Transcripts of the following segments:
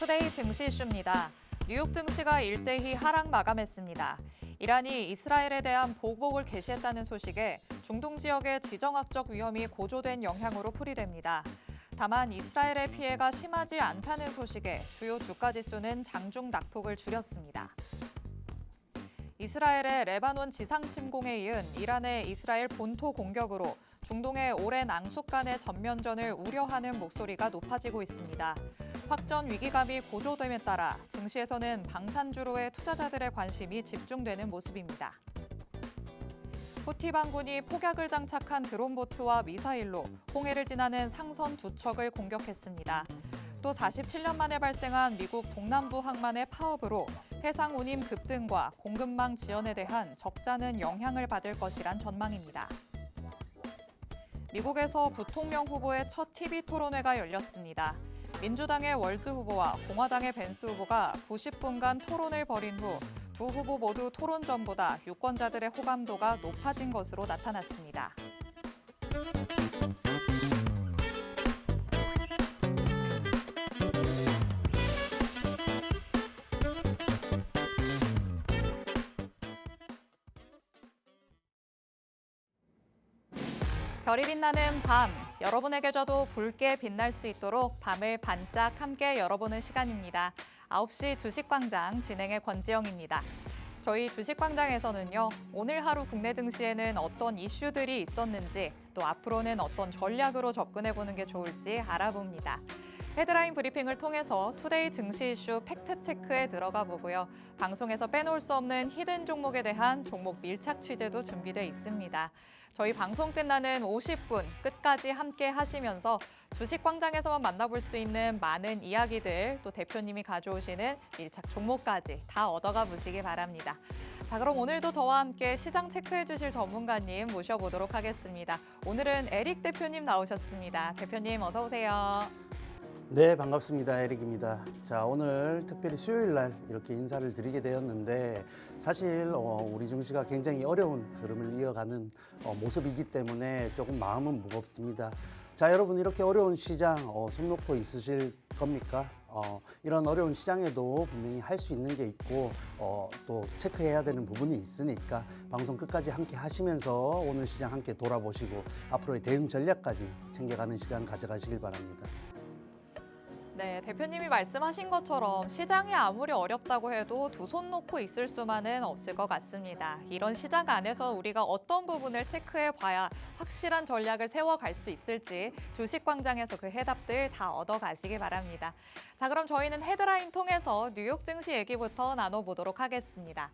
투데이 증시 이슈입니다. 뉴욕 증시가 일제히 하락 마감했습니다. 이란이 이스라엘에 대한 보복을 개시했다는 소식에 중동 지역의 지정학적 위험이 고조된 영향으로 풀이됩니다. 다만 이스라엘의 피해가 심하지 않다는 소식에 주요 주가 지수는 장중 낙폭을 줄였습니다. 이스라엘의 레바논 지상 침공에 이은 이란의 이스라엘 본토 공격으로 중동의 오랜 앙숙 간의 전면전을 우려하는 목소리가 높아지고 있습니다. 확전 위기감이 고조됨에 따라 증시에서는 방산주로의 투자자들의 관심이 집중되는 모습입니다. 후티 반군이 폭약을 장착한 드론보트와 미사일로 홍해를 지나는 상선 두 척을 공격했습니다. 또 47년 만에 발생한 미국 동남부 항만의 파업으로 해상 운임 급등과 공급망 지연에 대한 적자는 영향을 받을 것이란 전망입니다. 미국에서 부통령 후보의 첫 TV 토론회가 열렸습니다. 민주당의 월스 후보와 공화당의 벤스 후보가 90분간 토론을 벌인 후 두 후보 모두 토론 전보다 유권자들의 호감도가 높아진 것으로 나타났습니다. 별이 빛나는 밤, 여러분에게져도 붉게 빛날 수 있도록 밤을 반짝 함께 열어보는 시간입니다. 9시 주식광장 진행의 권지영입니다. 저희 주식광장에서는요, 오늘 하루 국내 증시에는 어떤 이슈들이 있었는지, 또 앞으로는 어떤 전략으로 접근해보는 게 좋을지 알아봅니다. 헤드라인 브리핑을 통해서 투데이 증시 이슈 팩트체크에 들어가 보고요. 방송에서 빼놓을 수 없는 히든 종목에 대한 종목 밀착 취재도 준비되어 있습니다. 저희 방송 끝나는 50분 끝까지 함께 하시면서 주식광장에서만 만나볼 수 있는 많은 이야기들, 또 대표님이 가져오시는 밀착 종목까지 다 얻어가 보시기 바랍니다. 자, 그럼 오늘도 저와 함께 시장 체크해 주실 전문가님 모셔보도록 하겠습니다. 오늘은 에릭 대표님 나오셨습니다. 대표님 어서 오세요. 네, 반갑습니다. 에릭입니다. 자, 오늘 특별히 수요일 날 이렇게 인사를 드리게 되었는데 사실 우리 증시가 굉장히 어려운 흐름을 이어가는 모습이기 때문에 조금 마음은 무겁습니다. 자, 여러분 이렇게 어려운 시장 손 놓고 있으실 겁니까? 이런 어려운 시장에도 분명히 할 수 있는 게 있고 또 체크해야 되는 부분이 있으니까 방송 끝까지 함께 하시면서 오늘 시장 함께 돌아보시고 앞으로의 대응 전략까지 챙겨가는 시간 가져가시길 바랍니다. 네, 대표님이 말씀하신 것처럼 시장이 아무리 어렵다고 해도 두 손 놓고 있을 수만은 없을 것 같습니다. 이런 시장 안에서 우리가 어떤 부분을 체크해 봐야 확실한 전략을 세워갈 수 있을지 주식광장에서 그 해답들 다 얻어가시기 바랍니다. 자, 그럼 저희는 헤드라인 통해서 뉴욕 증시 얘기부터 나눠보도록 하겠습니다.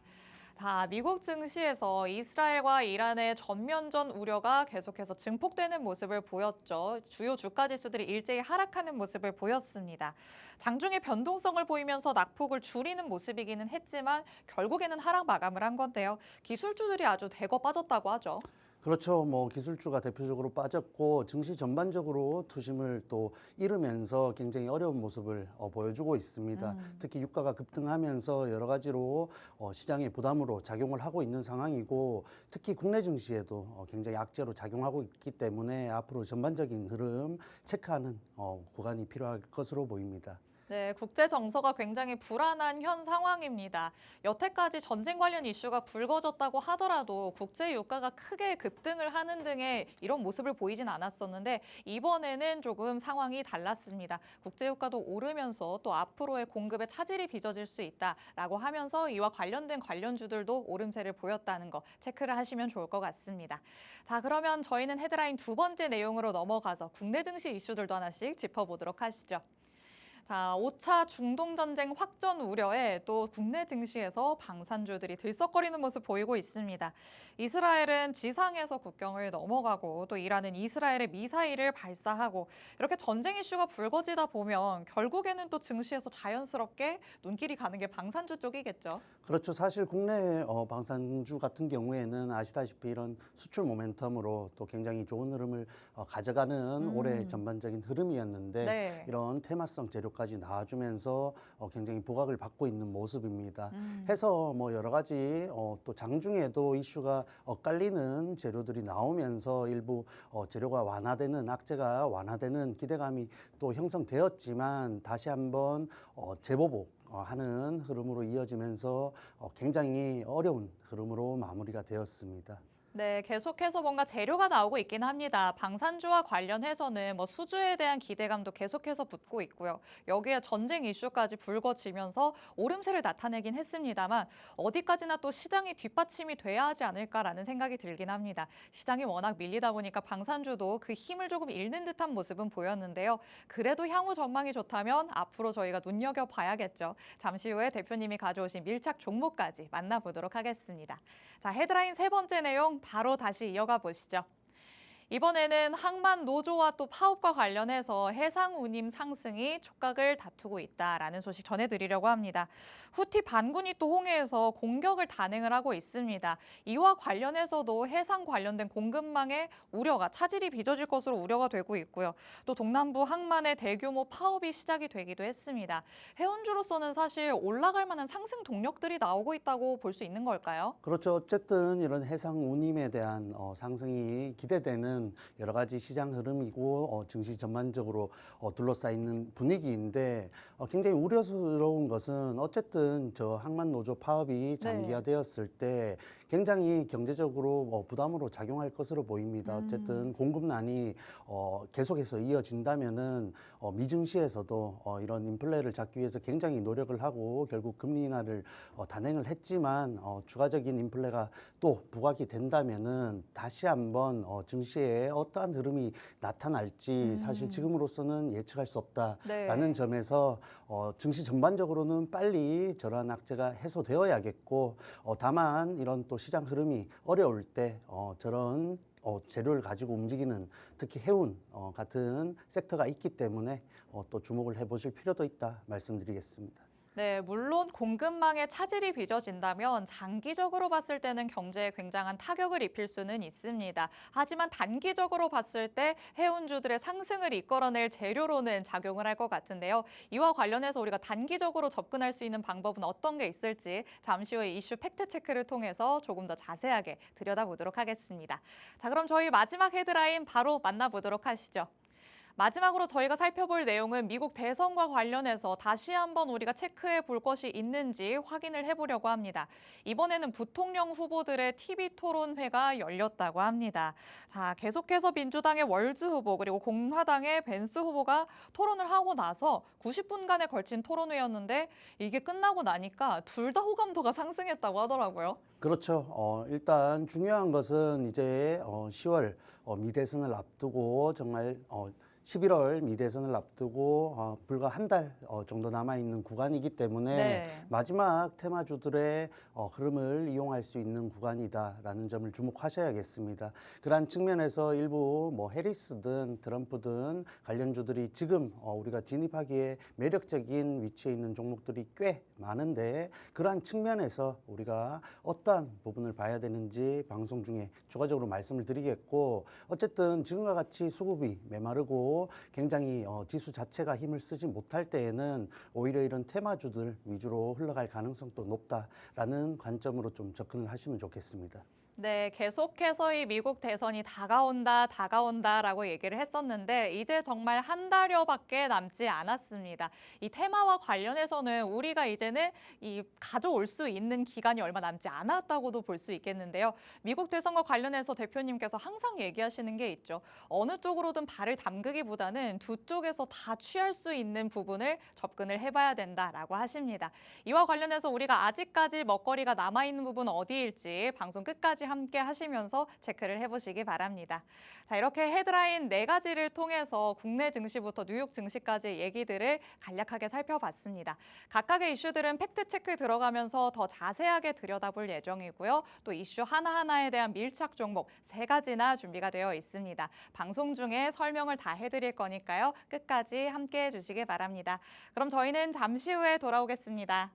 자, 미국 증시에서 이스라엘과 이란의 전면전 우려가 계속해서 증폭되는 모습을 보였죠. 주요 주가 지수들이 일제히 하락하는 모습을 보였습니다. 장중에 변동성을 보이면서 낙폭을 줄이는 모습이기는 했지만 결국에는 하락 마감을 한 건데요. 기술주들이 아주 대거 빠졌다고 하죠. 그렇죠. 기술주가 대표적으로 빠졌고 증시 전반적으로 투심을 또 잃으면서 굉장히 어려운 모습을 보여주고 있습니다. 특히 유가가 급등하면서 여러 가지로 시장의 부담으로 작용을 하고 있는 상황이고 특히 국내 증시에도 굉장히 악재로 작용하고 있기 때문에 앞으로 전반적인 흐름 체크하는 구간이 필요할 것으로 보입니다. 네, 국제 정서가 굉장히 불안한 현 상황입니다. 여태까지 전쟁 관련 이슈가 불거졌다고 하더라도 국제 유가가 크게 급등을 하는 등의 이런 모습을 보이진 않았었는데 이번에는 조금 상황이 달랐습니다. 국제 유가도 오르면서 또 앞으로의 공급에 차질이 빚어질 수 있다라고 하면서 이와 관련된 관련주들도 오름세를 보였다는 거 체크를 하시면 좋을 것 같습니다. 자, 그러면 저희는 헤드라인 두 번째 내용으로 넘어가서 국내 증시 이슈들도 하나씩 짚어보도록 하시죠. 자, 5차 중동전쟁 확전 우려에 또 국내 증시에서 방산주들이 들썩거리는 모습 보이고 있습니다. 이스라엘은 지상에서 국경을 넘어가고 또 이란은 이스라엘의 미사일을 발사하고 이렇게 전쟁 이슈가 불거지다 보면 결국에는 또 증시에서 자연스럽게 눈길이 가는 게 방산주 쪽이겠죠. 그렇죠. 사실 국내 방산주 같은 경우에는 아시다시피 이런 수출 모멘텀으로 또 굉장히 좋은 흐름을 가져가는 올해 전반적인 흐름이었는데 네. 이런 테마성 재료 정도까지 나와주면서 굉장히 부각을 받고 있는 모습입니다. 해서 뭐 여러 가지 또 장중에도 이슈가 엇갈리는 재료들이 나오면서 일부 재료가 완화되는, 악재가 완화되는 기대감이 또 형성되었지만 다시 한번 재보복 하는 흐름으로 이어지면서 굉장히 어려운 흐름으로 마무리가 되었습니다. 네, 계속해서 뭔가 재료가 나오고 있긴 합니다. 방산주와 관련해서는 뭐 수주에 대한 기대감도 계속해서 붙고 있고요. 여기에 전쟁 이슈까지 불거지면서 오름세를 나타내긴 했습니다만 어디까지나 또 시장이 뒷받침이 돼야 하지 않을까라는 생각이 들긴 합니다. 시장이 워낙 밀리다 보니까 방산주도 그 힘을 조금 잃는 듯한 모습은 보였는데요. 그래도 향후 전망이 좋다면 앞으로 저희가 눈여겨봐야겠죠. 잠시 후에 대표님이 가져오신 밀착 종목까지 만나보도록 하겠습니다. 자, 헤드라인 세 번째 내용 바로 다시 이어가 보시죠. 이번에는 항만 노조와 또 파업과 관련해서 해상 운임 상승이 촉각을 다투고 있다라는 소식 전해드리려고 합니다. 후티 반군이 또 홍해에서 공격을 단행을 하고 있습니다. 이와 관련해서도 해상 관련된 공급망에 우려가 차질이 빚어질 것으로 우려가 되고 있고요. 또 동남부 항만의 대규모 파업이 시작이 되기도 했습니다. 해운주로서는 사실 올라갈 만한 상승 동력들이 나오고 있다고 볼 수 있는 걸까요? 그렇죠. 어쨌든 이런 해상 운임에 대한 상승이 기대되는 여러 가지 시장 흐름이고 증시 전반적으로 둘러싸이는 분위기인데 굉장히 우려스러운 것은 어쨌든 저 항만 노조 파업이 장기화되었을 때 굉장히 경제적으로 부담으로 작용할 것으로 보입니다. 어쨌든 공급난이 계속해서 이어진다면은 미증시에서도 이런 인플레를 잡기 위해서 굉장히 노력을 하고 결국 금리 인하를 단행을 했지만 추가적인 인플레가 또 부각이 된다면은 다시 한번 증시에 어떠한 흐름이 나타날지 사실 지금으로서는 예측할 수 없다라는 점에서 증시 전반적으로는 빨리 저러한 악재가 해소되어야겠고 다만 이런 또 시장 흐름이 어려울 때 저런 재료를 가지고 움직이는 특히 해운 같은 섹터가 있기 때문에 또 주목을 해보실 필요도 있다 말씀드리겠습니다. 네, 물론 공급망에 차질이 빚어진다면 장기적으로 봤을 때는 경제에 굉장한 타격을 입힐 수는 있습니다. 하지만 단기적으로 봤을 때 해운주들의 상승을 이끌어낼 재료로는 작용을 할 것 같은데요. 이와 관련해서 우리가 단기적으로 접근할 수 있는 방법은 어떤 게 있을지 잠시 후에 이슈 팩트체크를 통해서 조금 더 자세하게 들여다보도록 하겠습니다. 자, 그럼 저희 마지막 헤드라인 바로 만나보도록 하시죠. 마지막으로 저희가 살펴볼 내용은 미국 대선과 관련해서 다시 한번 우리가 체크해 볼 것이 있는지 확인을 해보려고 합니다. 이번에는 부통령 후보들의 TV 토론회가 열렸다고 합니다. 자, 계속해서 민주당의 월즈 후보 그리고 공화당의 벤스 후보가 토론을 하고 나서 90분간에 걸친 토론회였는데 이게 끝나고 나니까 둘 다 호감도가 상승했다고 하더라고요. 그렇죠. 일단 중요한 것은 이제 10월 미대선을 앞두고 정말 11월 미대선을 앞두고 불과 한 달 정도 남아있는 구간이기 때문에 마지막 테마주들의 흐름을 이용할 수 있는 구간이다라는 점을 주목하셔야겠습니다. 그러한 측면에서 일부 뭐 해리스든 트럼프든 관련주들이 지금 우리가 진입하기에 매력적인 위치에 있는 종목들이 꽤 많은데 그러한 측면에서 우리가 어떠한 부분을 봐야 되는지 방송 중에 추가적으로 말씀을 드리겠고 어쨌든 지금과 같이 수급이 메마르고 굉장히 지수 자체가 힘을 쓰지 못할 때에는 오히려 이런 테마주들 위주로 흘러갈 가능성도 높다라는 관점으로 좀 접근을 하시면 좋겠습니다. 네, 계속해서 이 미국 대선이 다가온다라고 얘기를 했었는데 이제 정말 한 달여밖에 남지 않았습니다. 이 테마와 관련해서는 우리가 이제는 이 가져올 수 있는 기간이 얼마 남지 않았다고도 볼 수 있겠는데요. 미국 대선과 관련해서 대표님께서 항상 얘기하시는 게 있죠. 어느 쪽으로든 발을 담그기보다는 두 쪽에서 다 취할 수 있는 부분을 접근을 해봐야 된다라고 하십니다. 이와 관련해서 우리가 아직까지 먹거리가 남아있는 부분 어디일지 방송 끝까지 함께 하시면서 체크를 해보시기 바랍니다. 자, 이렇게 헤드라인 4가지를 통해서 국내 증시부터 뉴욕 증시까지의 얘기들을 간략하게 살펴봤습니다. 각각의 이슈들은 팩트체크 들어가면서 더 자세하게 들여다볼 예정이고요. 또 이슈 하나하나에 대한 밀착 종목 3가지나 준비가 되어 있습니다. 방송 중에 설명을 다 해드릴 거니까요. 끝까지 함께 해주시기 바랍니다. 그럼 저희는 잠시 후에 돌아오겠습니다.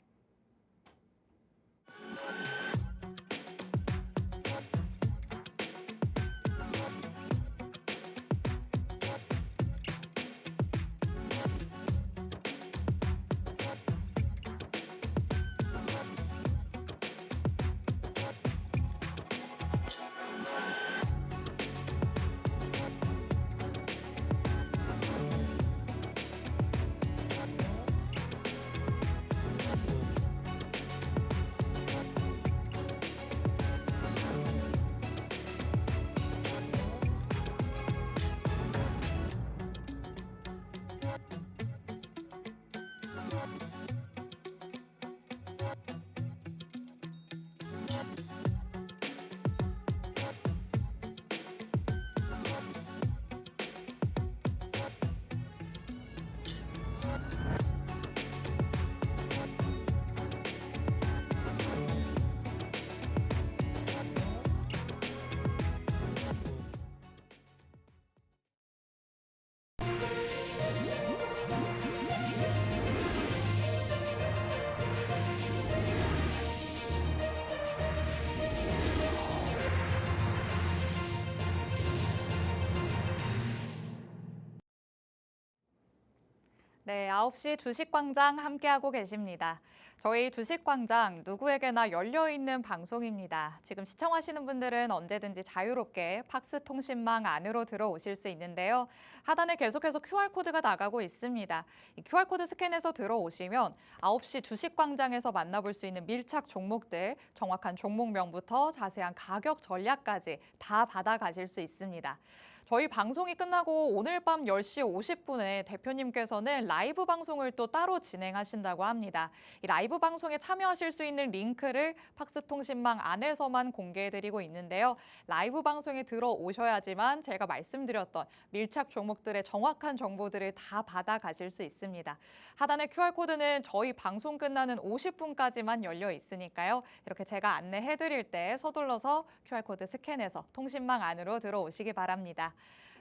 네, 9시 주식광장 함께하고 계십니다. 저희 주식광장 누구에게나 열려있는 방송입니다. 지금 시청하시는 분들은 언제든지 자유롭게 팍스 통신망 안으로 들어오실 수 있는데요. 하단에 계속해서 QR코드가 나가고 있습니다. 이 QR코드 스캔해서 들어오시면 9시 주식광장에서 만나볼 수 있는 밀착 종목들, 정확한 종목명부터 자세한 가격 전략까지 다 받아가실 수 있습니다. 저희 방송이 끝나고 오늘 밤 10시 50분에 대표님께서는 라이브 방송을 또 따로 진행하신다고 합니다. 이 라이브 방송에 참여하실 수 있는 링크를 팍스통신망 안에서만 공개해드리고 있는데요. 라이브 방송에 들어오셔야지만 제가 말씀드렸던 밀착 종목들의 정확한 정보들을 다 받아가실 수 있습니다. 하단의 QR코드는 저희 방송 끝나는 50분까지만 열려 있으니까요. 이렇게 제가 안내해드릴 때 서둘러서 QR코드 스캔해서 통신망 안으로 들어오시기 바랍니다.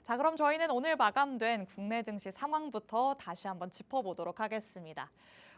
자, 그럼 저희는 오늘 마감된 국내 증시 상황부터 다시 한번 짚어보도록 하겠습니다.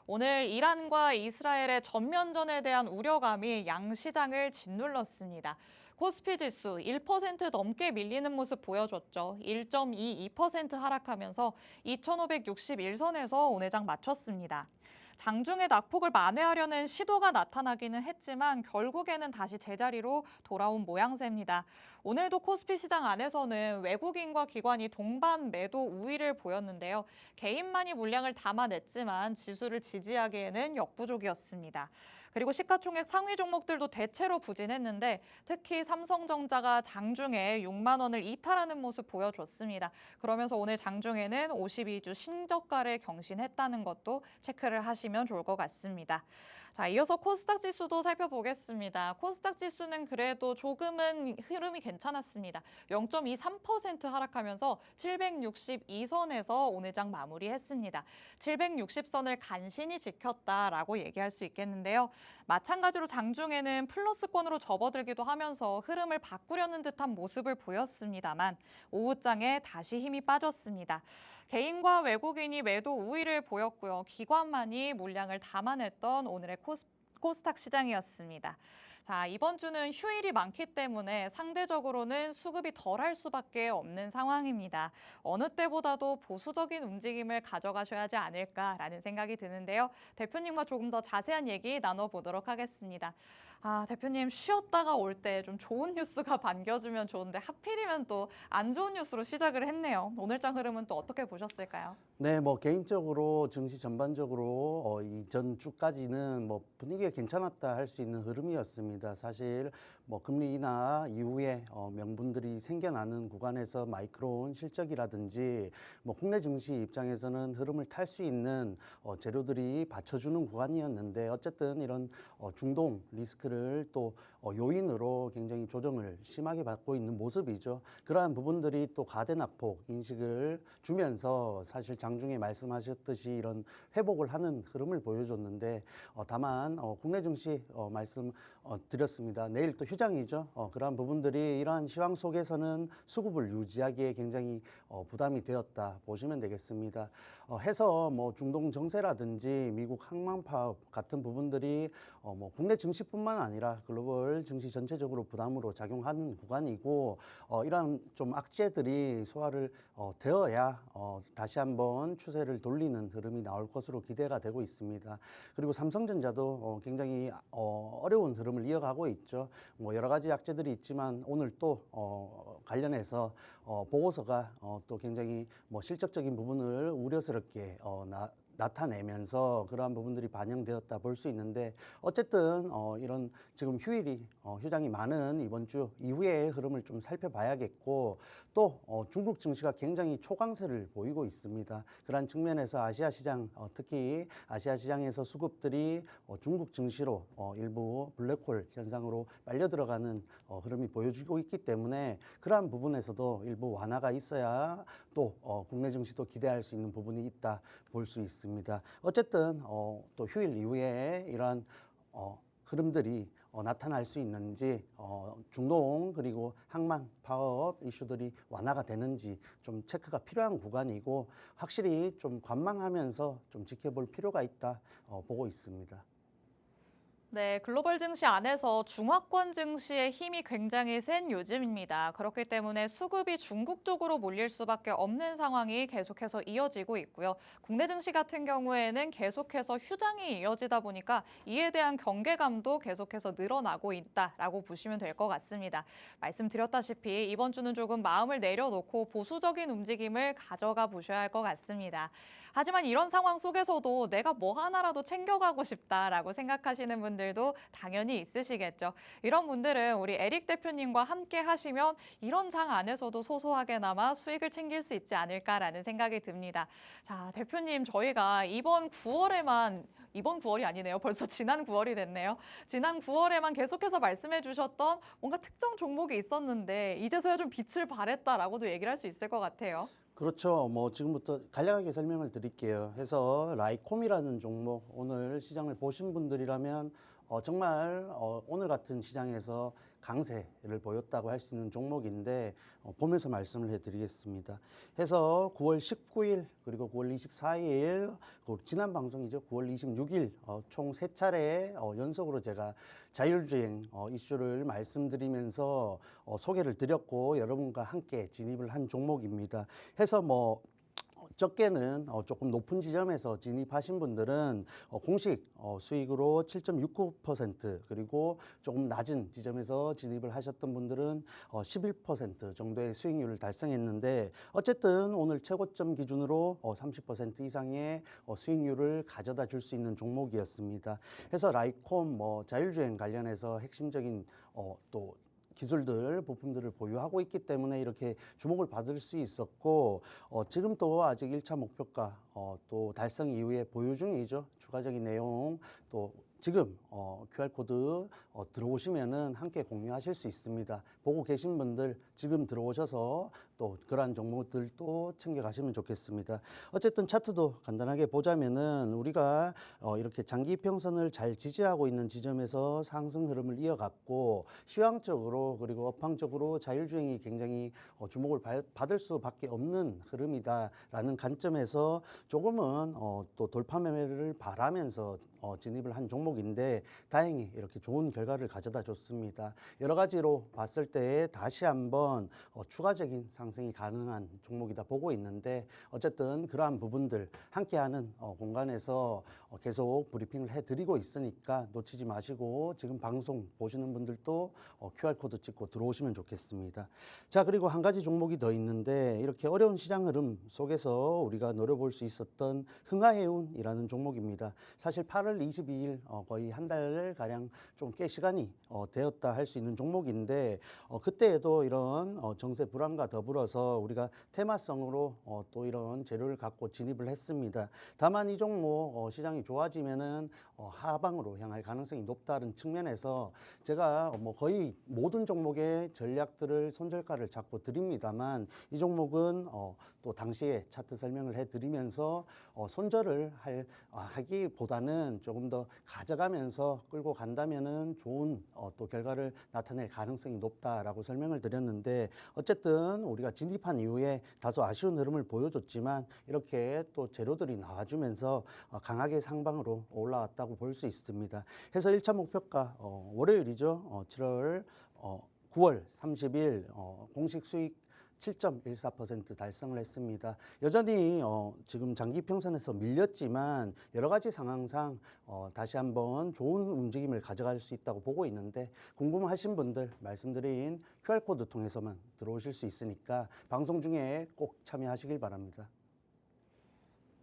오늘 이란과 이스라엘의 전면전에 대한 우려감이 양시장을 짓눌렀습니다. 코스피 지수 1% 넘게 밀리는 모습 보여줬죠. 1.22% 하락하면서 2,561선에서 오늘 장 마쳤습니다. 장중에 낙폭을 만회하려는 시도가 나타나기는 했지만 결국에는 다시 제자리로 돌아온 모양새입니다. 오늘도 코스피 시장 안에서는 외국인과 기관이 동반 매도 우위를 보였는데요. 개인만이 물량을 담아냈지만 지수를 지지하기에는 역부족이었습니다. 그리고 시가총액 상위 종목들도 대체로 부진했는데 특히 삼성전자가 장중에 6만 원을 이탈하는 모습 보여줬습니다. 그러면서 오늘 장중에는 52주 신저가를 경신했다는 것도 체크를 하시면 좋을 것 같습니다. 자, 이어서 코스닥 지수도 살펴보겠습니다. 코스닥 지수는 그래도 조금은 흐름이 괜찮았습니다. 0.23% 하락하면서 762선에서 오늘 장 마무리했습니다. 760선을 간신히 지켰다라고 얘기할 수 있겠는데요. 마찬가지로 장중에는 플러스권으로 접어들기도 하면서 흐름을 바꾸려는 듯한 모습을 보였습니다만 오후장에 다시 힘이 빠졌습니다. 개인과 외국인이 매도 우위를 보였고요. 기관만이 물량을 담아냈던 오늘의 코스닥 시장이었습니다. 자, 이번 주는 휴일이 많기 때문에 상대적으로는 수급이 덜할 수밖에 없는 상황입니다. 어느 때보다도 보수적인 움직임을 가져가셔야 하지 않을까라는 생각이 드는데요. 대표님과 조금 더 자세한 얘기 나눠보도록 하겠습니다. 대표님 쉬었다가 올 때 좀 좋은 뉴스가 반겨주면 좋은데 하필이면 또 안 좋은 뉴스로 시작을 했네요. 오늘장 흐름은 또 어떻게 보셨을까요? 네, 뭐 개인적으로 증시 전반적으로 이전 주까지는 뭐 분위기가 괜찮았다 할 수 있는 흐름이었습니다. 사실 뭐 금리 인하 이후에 명분들이 생겨나는 구간에서 마이크론 실적이라든지 뭐 국내 증시 입장에서는 흐름을 탈 수 있는 재료들이 받쳐주는 구간이었는데 어쨌든 이런 중동 리스크를 또 요인으로 굉장히 조정을 심하게 받고 있는 모습이죠. 그러한 부분들이 또 가대낙폭 인식을 주면서 사실 장중에 말씀하셨듯이 이런 회복을 하는 흐름을 보여줬는데 다만 국내 증시 말씀 드렸습니다. 내일 또 휴장이죠. 그러한 부분들이 이러한 시황 속에서는 수급을 유지하기에 굉장히 부담이 되었다 보시면 되겠습니다. 해서 뭐 중동 정세라든지 미국 항만 파업 같은 부분들이 뭐 국내 증시뿐만 아니라 글로벌 증시 전체적으로 부담으로 작용하는 구간이고 이러한 좀 악재들이 소화를 되어야 다시 한번 추세를 돌리는 흐름이 나올 것으로 기대가 되고 있습니다. 그리고 삼성전자도 굉장히 어려운 흐름을 이어가고 있죠. 뭐 여러 가지 악재들이 있지만 오늘 또 관련해서 보고서가 또 굉장히 뭐 실적적인 부분을 우려스럽게 나타내면서 그러한 부분들이 반영되었다 볼 수 있는데 어쨌든 이런 지금 휴장이 많은 이번 주 이후의 흐름을 좀 살펴봐야겠고 또 중국 증시가 굉장히 초강세를 보이고 있습니다. 그러한 측면에서 아시아 시장 특히 아시아 시장에서 수급들이 중국 증시로 일부 블랙홀 현상으로 빨려 들어가는 흐름이 보여주고 있기 때문에 그러한 부분에서도 일부 완화가 있어야 또 국내 증시도 기대할 수 있는 부분이 있다 볼 수 있습니다. 어쨌든 또 휴일 이후에 이러한 흐름들이 나타날 수 있는지 중동 그리고 항만 파업 이슈들이 완화가 되는지 좀 체크가 필요한 구간이고 확실히 좀 관망하면서 좀 지켜볼 필요가 있다 보고 있습니다. 네, 글로벌 증시 안에서 중화권 증시의 힘이 굉장히 센 요즘입니다. 그렇기 때문에 수급이 중국 쪽으로 몰릴 수밖에 없는 상황이 계속해서 이어지고 있고요. 국내 증시 같은 경우에는 계속해서 휴장이 이어지다 보니까 이에 대한 경계감도 계속해서 늘어나고 있다라고 보시면 될 것 같습니다. 말씀드렸다시피 이번 주는 조금 마음을 내려놓고 보수적인 움직임을 가져가 보셔야 할 것 같습니다. 하지만 이런 상황 속에서도 내가 뭐 하나라도 챙겨가고 싶다라고 생각하시는 분들도 당연히 있으시겠죠. 이런 분들은 우리 에릭 대표님과 함께 하시면 이런 장 안에서도 소소하게나마 수익을 챙길 수 있지 않을까라는 생각이 듭니다. 자, 대표님, 저희가 이번 9월이 아니네요. 벌써 지난 9월이 됐네요. 지난 9월에만 계속해서 말씀해 주셨던 뭔가 특정 종목이 있었는데 이제서야 좀 빛을 발했다라고도 얘기를 할 수 있을 것 같아요. 그렇죠. 뭐 지금부터 간략하게 설명을 드릴게요. 해서 라이콤이라는 종목 오늘 시장을 보신 분들이라면 정말 오늘 같은 시장에서 강세를 보였다고 할 수 있는 종목인데 보면서 말씀을 해드리겠습니다. 해서 9월 19일 그리고 9월 24일 지난 방송이죠. 9월 26일 총 3차례 연속으로 제가 자율주행 이슈를 말씀드리면서 소개를 드렸고 여러분과 함께 진입을 한 종목입니다. 해서 뭐 적게는 조금 높은 지점에서 진입하신 분들은 공식 수익으로 7.69% 그리고 조금 낮은 지점에서 진입을 하셨던 분들은 11% 정도의 수익률을 달성했는데 어쨌든 오늘 최고점 기준으로 30% 이상의 수익률을 가져다 줄 수 있는 종목이었습니다. 해서 라이콤 자율주행 관련해서 핵심적인 또 기술들, 부품들을 보유하고 있기 때문에 이렇게 주목을 받을 수 있었고 지금 또 아직 1차 목표가 또 달성 이후에 보유 중이죠. 추가적인 내용 또 지금 QR코드 들어오시면은 함께 공유하실 수 있습니다. 보고 계신 분들 지금 들어오셔서 또 그러한 종목들도 챙겨가시면 좋겠습니다. 어쨌든 차트도 간단하게 보자면은 우리가 이렇게 장기 이평선을 잘 지지하고 있는 지점에서 상승 흐름을 이어갔고 시황적으로 그리고 업황적으로 자율주행이 굉장히 주목을 받을 수밖에 없는 흐름이다라는 관점에서 조금은 또 돌파 매매를 바라면서 진입을 한 종목인데 다행히 이렇게 좋은 결과를 가져다 줬습니다. 여러 가지로 봤을 때 다시 한번 추가적인 상승이 가능한 종목이다 보고 있는데 어쨌든 그러한 부분들 함께하는 공간에서 계속 브리핑을 해드리고 있으니까 놓치지 마시고 지금 방송 보시는 분들도 QR코드 찍고 들어오시면 좋겠습니다. 자, 그리고 한 가지 종목이 더 있는데 이렇게 어려운 시장 흐름 속에서 우리가 노려볼 수 있었던 흥하해운이라는 종목입니다. 사실 8월 22일 거의 한 달 가량 좀 꽤 시간이 되었다 할 수 있는 종목인데 그때에도 이런 정세 불안과 더불어서 우리가 테마성으로 또 이런 재료를 갖고 진입을 했습니다. 다만 이 종목 시장이 좋아지면은 하방으로 향할 가능성이 높다는 측면에서 제가 거의 모든 종목의 전략들을 손절가를 잡고 드립니다만 이 종목은 또 당시에 차트 설명을 해드리면서 손절을 하기보다는 조금 더 가져가면서 끌고 간다면은 좋은 또 결과를 나타낼 가능성이 높다라고 설명을 드렸는데 어쨌든 우리가 진입한 이후에 다소 아쉬운 흐름을 보여줬지만 이렇게 또 재료들이 나와주면서 강하게 상방으로 올라왔다고 볼 수 있습니다. 해서 1차 목표가 월요일이죠. 9월 30일 공식 수익 7.14% 달성을 했습니다. 여전히 지금 장기 평선에서 밀렸지만 여러 가지 상황상 다시 한번 좋은 움직임을 가져갈 수 있다고 보고 있는데 궁금하신 분들 말씀드린 QR코드 통해서만 들어오실 수 있으니까 방송 중에 꼭 참여하시길 바랍니다.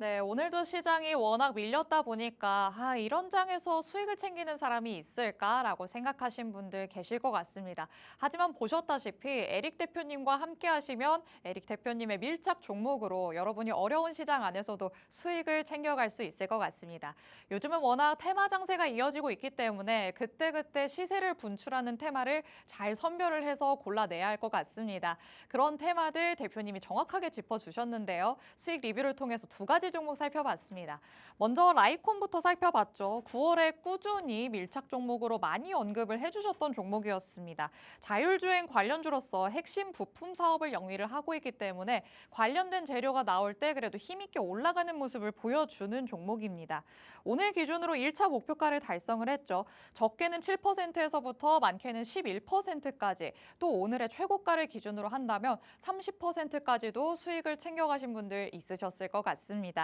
네, 오늘도 시장이 워낙 밀렸다 보니까 이런 장에서 수익을 챙기는 사람이 있을까라고 생각하신 분들 계실 것 같습니다. 하지만 보셨다시피 에릭 대표님과 함께 하시면 에릭 대표님의 밀착 종목으로 여러분이 어려운 시장 안에서도 수익을 챙겨갈 수 있을 것 같습니다. 요즘은 워낙 테마 장세가 이어지고 있기 때문에 그때그때 시세를 분출하는 테마를 잘 선별을 해서 골라내야 할 것 같습니다. 그런 테마들 대표님이 정확하게 짚어주셨는데요. 수익 리뷰를 통해서 두 가지 종목 살펴봤습니다. 먼저 라이콘부터 살펴봤죠. 9월에 꾸준히 밀착 종목으로 많이 언급을 해주셨던 종목이었습니다. 자율주행 관련주로서 핵심 부품 사업을 영위를 하고 있기 때문에 관련된 재료가 나올 때 그래도 힘있게 올라가는 모습을 보여주는 종목입니다. 오늘 기준으로 1차 목표가를 달성을 했죠. 적게는 7%에서부터 많게는 11%까지 또 오늘의 최고가를 기준으로 한다면 30%까지도 수익을 챙겨가신 분들 있으셨을 것 같습니다.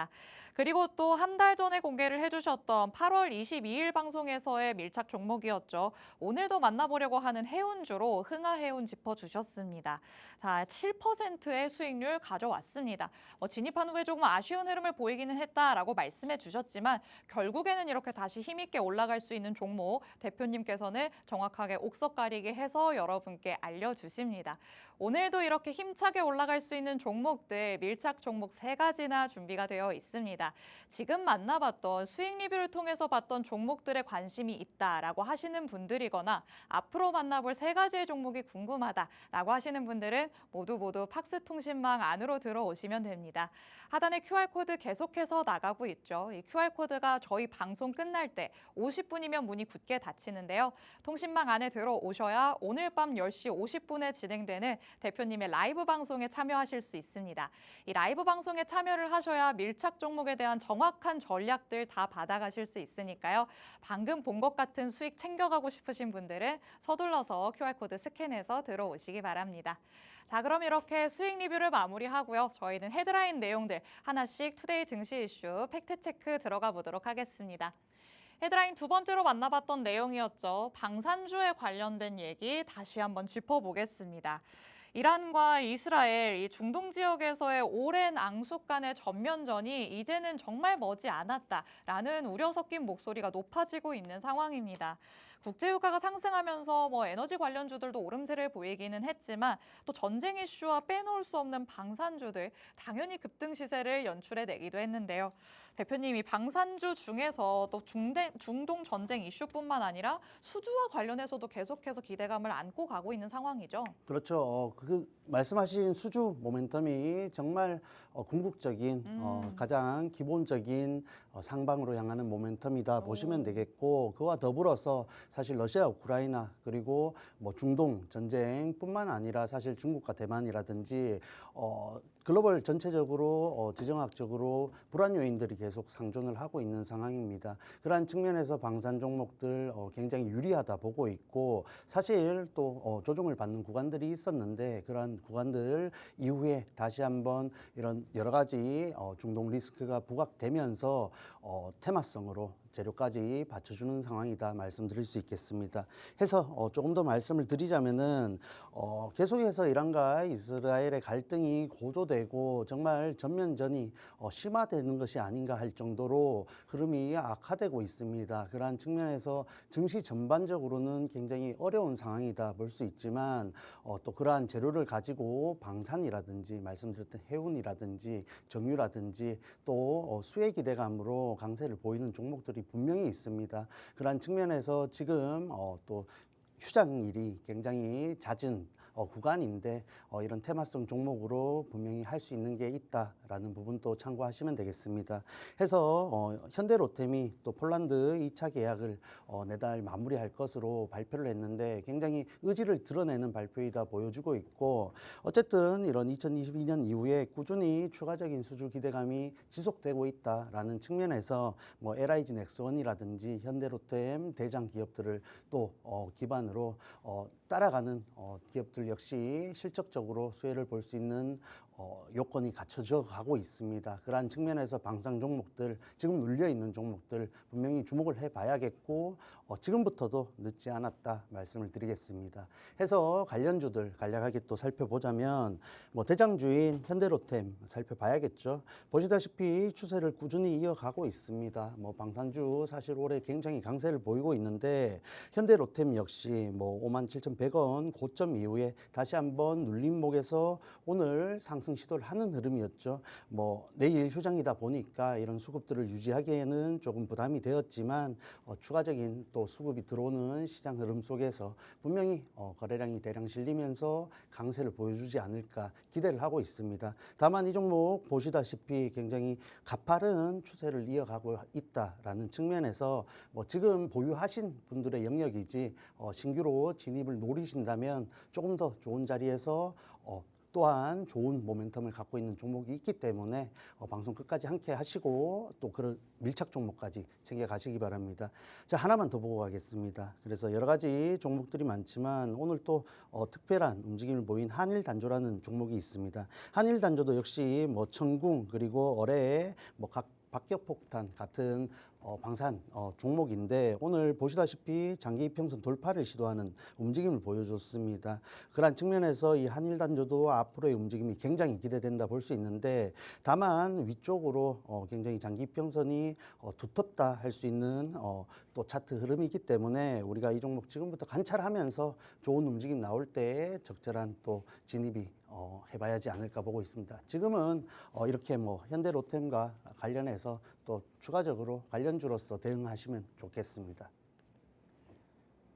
그리고 또 한 달 전에 공개를 해주셨던 8월 22일 방송에서의 밀착 종목이었죠. 오늘도 만나보려고 하는 해운주로 흥하해운 짚어주셨습니다. 자, 7%의 수익률 가져왔습니다. 진입한 후에 조금 아쉬운 흐름을 보이기는 했다라고 말씀해 주셨지만 결국에는 이렇게 다시 힘있게 올라갈 수 있는 종목 대표님께서는 정확하게 옥석 가리기 해서 여러분께 알려주십니다. 오늘도 이렇게 힘차게 올라갈 수 있는 종목들 밀착 종목 3가지나 준비가 되어 있습니다. 지금 만나봤던 수익 리뷰를 통해서 봤던 종목들에 관심이 있다라고 하시는 분들이거나 앞으로 만나볼 3가지의 종목이 궁금하다라고 하시는 분들은 모두 팍스통신망 안으로 들어오시면 됩니다. 하단에 QR코드 계속해서 나가고 있죠. 이 QR코드가 저희 방송 끝날 때 50분이면 문이 굳게 닫히는데요. 통신망 안에 들어오셔야 오늘 밤 10시 50분에 진행되는 대표님의 라이브 방송에 참여하실 수 있습니다. 이 라이브 방송에 참여를 하셔야 밀착 종목에 대한 정확한 전략들 다 받아가실 수 있으니까요. 방금 본 것 같은 수익 챙겨가고 싶으신 분들은 서둘러서 QR코드 스캔해서 들어오시기 바랍니다. 자, 그럼 이렇게 수익 리뷰를 마무리하고요. 저희는 헤드라인 내용들 하나씩 투데이 증시 이슈 팩트체크 들어가 보도록 하겠습니다. 헤드라인 두 번째로 만나봤던 내용이었죠. 방산주에 관련된 얘기 다시 한번 짚어보겠습니다. 이란과 이스라엘, 이 중동 지역에서의 오랜 앙숙 간의 전면전이 이제는 정말 머지 않았다라는 우려 섞인 목소리가 높아지고 있는 상황입니다. 국제유가가 상승하면서 에너지 관련주들도 오름세를 보이기는 했지만 또 전쟁 이슈와 빼놓을 수 없는 방산주들 당연히 급등 시세를 연출해내기도 했는데요. 대표님이 방산주 중에서 또 중동 전쟁 이슈뿐만 아니라 수주와 관련해서도 계속해서 기대감을 안고 가고 있는 상황이죠. 그렇죠. 말씀하신 수주 모멘텀이 정말 궁극적인 가장 기본적인 상방으로 향하는 모멘텀이다 보시면 되겠고, 그와 더불어서 사실 러시아, 우크라이나 그리고 중동 전쟁뿐만 아니라 사실 중국과 대만이라든지 글로벌 전체적으로 지정학적으로 불안 요인들이 계속 상존을 하고 있는 상황입니다. 그러한 측면에서 방산 종목들 굉장히 유리하다 보고 있고, 사실 또 조정을 받는 구간들이 있었는데 그러한 구간들 이후에 다시 한번 이런 여러 가지 중동 리스크가 부각되면서 테마성으로 재료까지 받쳐주는 상황이다 말씀드릴 수 있겠습니다. 해서 조금 더 말씀을 드리자면은 계속해서 이란과 이스라엘의 갈등이 고조되고 정말 전면전이 심화되는 것이 아닌가 할 정도로 흐름이 악화되고 있습니다. 그러한 측면에서 증시 전반적으로는 굉장히 어려운 상황이다 볼 수 있지만 또 그러한 재료를 가지고 방산이라든지 말씀드렸던 해운이라든지 정유라든지 또 수혜 기대감으로 강세를 보이는 종목들이 분명히 있습니다. 그러한 측면에서 지금 또 휴장일이 굉장히 잦은 구간인데 이런 테마성 종목으로 분명히 할 수 있는 게 있다라는 부분도 참고하시면 되겠습니다. 해서 현대로템이 또 폴란드 2차 계약을 내달 마무리할 것으로 발표를 했는데 굉장히 의지를 드러내는 발표이다 보여주고 있고, 어쨌든 이런 2022년 이후에 꾸준히 추가적인 수주 기대감이 지속되고 있다라는 측면에서 LIG 넥스원이라든지 현대로템 대장 기업들을 또 기반으로 따라가는 기업들 역시 실적적으로 수혜를 볼 수 있는 요건이 갖춰져 가고 있습니다. 그러한 측면에서 방산 종목들, 지금 눌려 있는 종목들 분명히 주목을 해봐야겠고 지금부터도 늦지 않았다 말씀을 드리겠습니다. 해서 관련주들 간략하게 또 살펴보자면 뭐 대장주인 현대로템 살펴봐야겠죠. 보시다시피 추세를 꾸준히 이어가고 있습니다. 뭐 방산주 사실 올해 굉장히 강세를 보이고 있는데 현대로템 역시 뭐 57,100원 고점 이후에 다시 한번 눌림목에서 오늘 상승 시도를 하는 흐름이었죠. 뭐 내일 휴장이다 보니까 이런 수급들을 유지하기에는 조금 부담이 되었지만 추가적인 또 수급이 들어오는 시장 흐름 속에서 분명히 거래량이 대량 실리면서 강세를 보여주지 않을까 기대를 하고 있습니다. 다만 이 종목 보시다시피 굉장히 가파른 추세를 이어가고 있다라는 측면에서 뭐 지금 보유하신 분들의 영역이지 신규로 진입을 노리신다면 조금 더 좋은 자리에서 또한 좋은 모멘텀을 갖고 있는 종목이 있기 때문에 방송 끝까지 함께 하시고 또 그런 밀착 종목까지 챙겨 가시기 바랍니다. 자, 하나만 더 보고 가겠습니다. 그래서 여러 가지 종목들이 많지만 오늘 또 특별한 움직임을 보인 한일단조라는 종목이 있습니다. 한일단조도 역시 뭐 천궁 그리고 어뢰 뭐 각 박격폭탄 같은 방산 종목인데 오늘 보시다시피 장기 이평선 돌파를 시도하는 움직임을 보여줬습니다. 그런 측면에서 이 한일단조도 앞으로의 움직임이 굉장히 기대된다 볼 수 있는데 다만 위쪽으로 굉장히 장기 이평선이 두텁다 할 수 있는 또 차트 흐름이기 때문에 우리가 이 종목 지금부터 관찰하면서 좋은 움직임 나올 때 적절한 또 진입이 해봐야지 않을까 보고 있습니다. 지금은 이렇게 뭐 현대로템과 관련해서 또 추가적으로 관련주로서 대응하시면 좋겠습니다.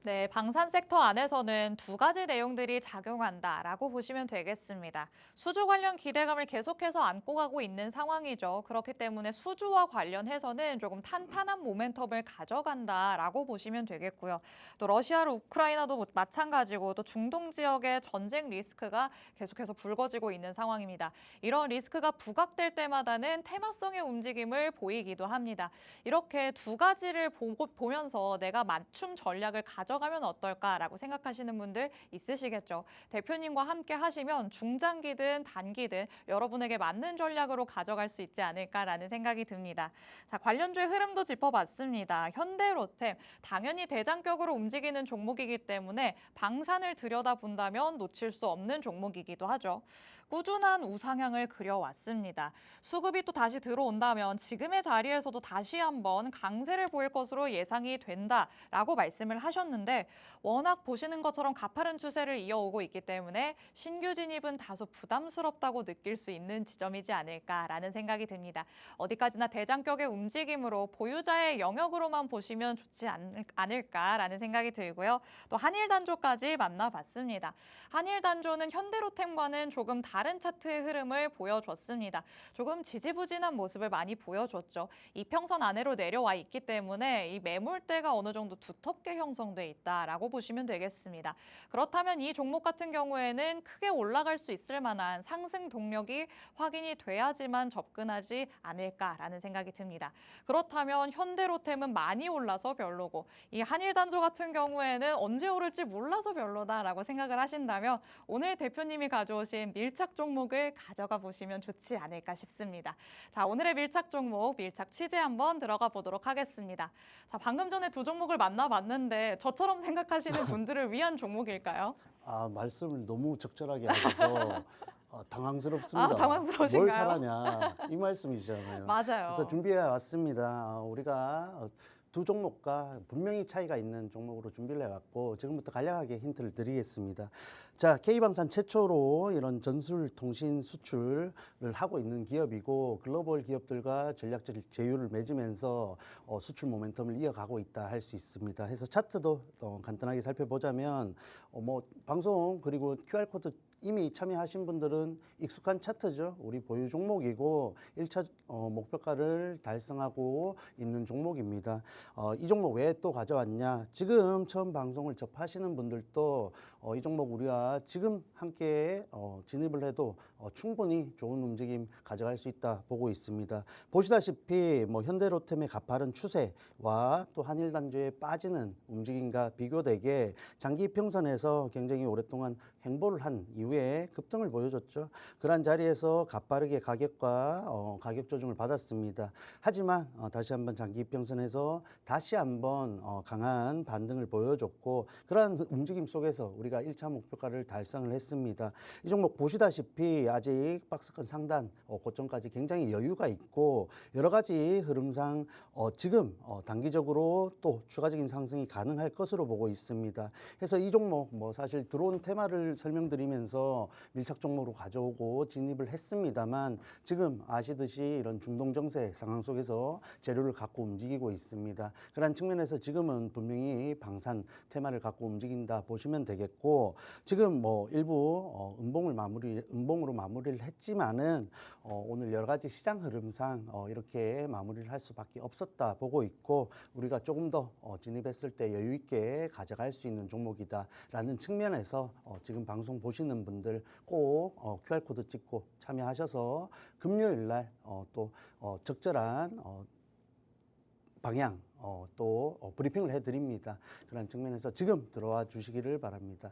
네, 방산 섹터 안에서는 두 가지 내용들이 작용한다라고 보시면 되겠습니다. 수주 관련 기대감을 계속해서 안고 가고 있는 상황이죠. 그렇기 때문에 수주와 관련해서는 조금 탄탄한 모멘텀을 가져간다라고 보시면 되겠고요. 또 러시아로 우크라이나도 마찬가지고 또 중동 지역의 전쟁 리스크가 계속해서 불거지고 있는 상황입니다. 이런 리스크가 부각될 때마다는 테마성의 움직임을 보이기도 합니다. 이렇게 두 가지를 보면서 내가 맞춤 전략을 가져가면 어떨까라고 생각하시는 분들 있으시겠죠. 대표님과 함께 하시면 중장기든 단기든 여러분에게 맞는 전략으로 가져갈 수 있지 않을까라는 생각이 듭니다. 자, 관련주의 흐름도 짚어봤습니다. 현대로템, 당연히 대장격으로 움직이는 종목이기 때문에 방산을 들여다본다면 놓칠 수 없는 종목이기도 하죠. 꾸준한 우상향을 그려왔습니다. 수급이 또 다시 들어온다면 지금의 자리에서도 다시 한번 강세를 보일 것으로 예상이 된다라고 말씀을 하셨는데 워낙 보시는 것처럼 가파른 추세를 이어오고 있기 때문에 신규 진입은 다소 부담스럽다고 느낄 수 있는 지점이지 않을까라는 생각이 듭니다. 어디까지나 대장격의 움직임으로 보유자의 영역으로만 보시면 좋지 않을까라는 생각이 들고요. 또 한일단조까지 만나봤습니다. 한일단조는 현대로템과는 조금 다른 차트의 흐름을 보여줬습니다. 조금 지지부진한 모습을 많이 보여줬죠. 이평선 안으로 내려와 있기 때문에 이 매물대가 어느 정도 두텁게 형성돼 있다라고 보시면 되겠습니다. 그렇다면 이 종목 같은 경우에는 크게 올라갈 수 있을 만한 상승 동력이 확인이 돼야지만 접근하지 않을까라는 생각이 듭니다. 그렇다면 현대로템은 많이 올라서 별로고 이 한일단조 같은 경우에는 언제 오를지 몰라서 별로다라고 생각을 하신다면 오늘 대표님이 가져오신 밀착 종목을 가져가 보시면 좋지 않을까 싶습니다. 자, 오늘의 밀착 종목, 밀착 취재 한번 들어가 보도록 하겠습니다. 자, 방금 전에 두 종목을 만나봤는데 저처럼 생각하시는 분들을 위한 종목일까요? 말씀을 너무 적절하게 하셔서 당황스럽습니다. 당황스러우신가요? 뭘 사라냐 이 말씀이시잖아요. 맞아요. 그래서 준비해 왔습니다. 우리가 두 종목과 분명히 차이가 있는 종목으로 준비를 해왔고 지금부터 간략하게 힌트를 드리겠습니다. 자, K방산 최초로 이런 전술 통신 수출을 하고 있는 기업이고 글로벌 기업들과 전략적 제휴를 맺으면서 수출 모멘텀을 이어가고 있다 할 수 있습니다. 해서 차트도 간단하게 살펴보자면 뭐 방송 그리고 QR코드 이미 참여하신 분들은 익숙한 차트죠. 우리 보유 종목이고 1차 목표가를 달성하고 있는 종목입니다. 이 종목 왜 또 가져왔냐? 지금 처음 방송을 접하시는 분들도 이 종목 우리가 지금 함께 진입을 해도 충분히 좋은 움직임 가져갈 수 있다 보고 있습니다. 보시다시피 뭐 현대로템의 가파른 추세와 또 한일단조의 빠지는 움직임과 비교되게 장기 평선에서 굉장히 오랫동안 횡보를 한 이후에 이후에 급등을 보여줬죠. 그러한 자리에서 가파르게 가격과 가격 조정을 받았습니다. 하지만 다시 한번 장기 이평선에서 다시 한번 강한 반등을 보여줬고 그러한 움직임 속에서 우리가 1차 목표가를 달성을 했습니다. 이 종목 보시다시피 아직 박스권 상단 고점까지 굉장히 여유가 있고 여러 가지 흐름상 지금 단기적으로 또 추가적인 상승이 가능할 것으로 보고 있습니다. 그래서 이 종목 뭐 사실 들어온 테마를 설명드리면서 밀착 종목으로 가져오고 진입을 했습니다만 지금 아시듯이 이런 중동 정세 상황 속에서 재료를 갖고 움직이고 있습니다. 그런 측면에서 지금은 분명히 방산 테마를 갖고 움직인다 보시면 되겠고 지금 뭐 일부 음봉으로 마무리를 했지만은 오늘 여러 가지 시장 흐름상 이렇게 마무리를 할 수밖에 없었다 보고 있고 우리가 조금 더 진입했을 때 여유 있게 가져갈 수 있는 종목이다라는 측면에서 지금 방송 보시는 분들 꼭 QR코드 찍고 참여하셔서 금요일 날 또 적절한 방향 또 브리핑을 해드립니다. 그런 측면에서 지금 들어와 주시기를 바랍니다.